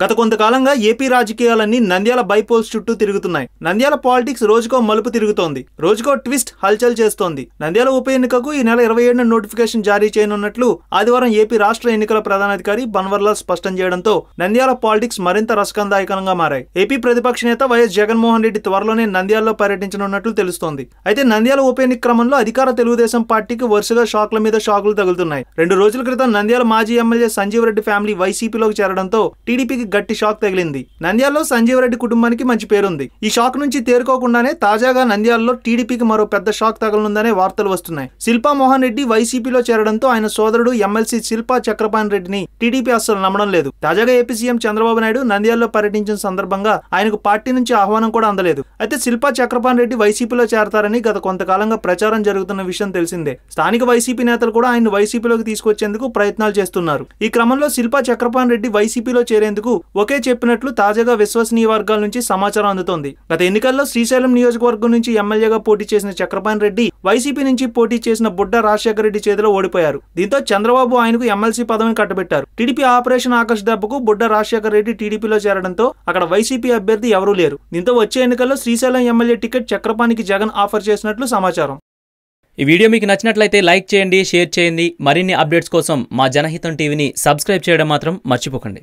గత కొంతకాలంగా AP రాజకీయాలన్నీ Nandyal bypolls చుట్టూ తిరుగుతున్నాయి. నంద్యాల పాలిటిక్స్ రోజుకో మలుపు తిరుగుతోంది, రోజుకో ట్విస్ట్ హల్చల్ చేస్తోంది. నంద్యాల ఉప ఎన్నికకు ఈ నెల 27న నోటిఫికేషన్ జారీ చేయనున్నట్లు ఆదివారం ఏపీ రాష్ట్ర ఎన్నికల ప్రధానాధికారి బన్వర్లాల్ స్పష్టం చేయడంతో నంద్యాల పాలిటిక్స్ మరింత రసకందాయకంగా మారాయి. ఏపీ ప్రతిపక్ష నేత వైఎస్ జగన్మోహన్ రెడ్డి త్వరలోనే నంద్యాలలో పర్యటించనున్నట్లు తెలుస్తోంది. అయితే నంద్యాల ఉప ఎన్నిక క్రమంలో అధికార తెలుగుదేశం పార్టీకి వరుసగా షాక్ల మీద షాకులు తగులుతున్నాయి. 2 రోజుల క్రితం నంద్యాల మాజీ ఎమ్మెల్యే సంజీవ్ రెడ్డి ఫ్యామిలీ వైసీపీలోకి చేరడంతో టీడీపీకి గట్టి షాక్ తగిలింది. నంద్యాలలో సంజీవ్ రెడ్డి కుటుంబానికి మంచి పేరుంది. ఈ షాక్ నుంచి తేరుకోకుండానే తాజాగా నంద్యాలలో టీడీపీకి మరో పెద్ద షాక్ తగలనుందనే వార్తలు వస్తున్నాయి. శిల్పా మోహన్ రెడ్డి వైసీపీలో చేరడంతో ఆయన సోదరుడు ఎమ్మెల్సీ శిల్పా చక్రపాణి రెడ్డిని టీడీపీ అస్సలు నమ్మడం లేదు. తాజాగా ఏపీ సీఎం చంద్రబాబు నాయుడు నంద్యాలలో పర్యటించిన సందర్భంగా ఆయనకు పార్టీ నుంచి ఆహ్వానం కూడా అందలేదు. అయితే శిల్పా చక్రపాణి రెడ్డి వైసీపీలో చేరతారని గత కొంతకాలంగా ప్రచారం జరుగుతున్న విషయం తెలిసిందే. స్థానిక వైసీపీ నేతలు కూడా ఆయన వైసీపీలోకి తీసుకొచ్చేందుకు ప్రయత్నాలు చేస్తున్నారు. ఈ క్రమంలో శిల్పా చక్రపాణి రెడ్డి వైసీపీలో చేరేందుకు ఒకే చెప్పినట్లు తాజాగా విశ్వసనీయ వర్గాల నుంచి సమాచారం అందుతోంది. గత ఎన్నికల్లో శ్రీశైలం నియోజకవర్గం నుంచి ఎమ్మెల్యేగా పోటీ చేసిన చక్రపాణి రెడ్డి వైసీపీ నుంచి పోటీ చేసిన బుడ్డ రాజశేఖర రెడ్డి చేతిలో ఓడిపోయారు. దీంతో చంద్రబాబు ఆయనకు ఎమ్మెల్సీ పదవిని కట్టబెట్టారు. టీడీపీ ఆపరేషన్ ఆకర్ష్ దెబ్బకు బుడ్డ రాజశేఖర రెడ్డి టీడీపీలో చేరడంతో అక్కడ వైసీపీ అభ్యర్థి ఎవరూ లేరు. దీంతో వచ్చే ఎన్నికల్లో శ్రీశైలం ఎమ్మెల్యే టికెట్ చక్రపాణికి జగన్ ఆఫర్ చేసినట్లు సమాచారం. ఈ వీడియో మీకు నచ్చినట్లయితే లైక్ చేయండి, షేర్ చేయండి. మరిన్ని అప్డేట్స్ కోసం మా జనహితం టీవీని సబ్స్క్రైబ్ చేయడం మాత్రం మర్చిపోకండి.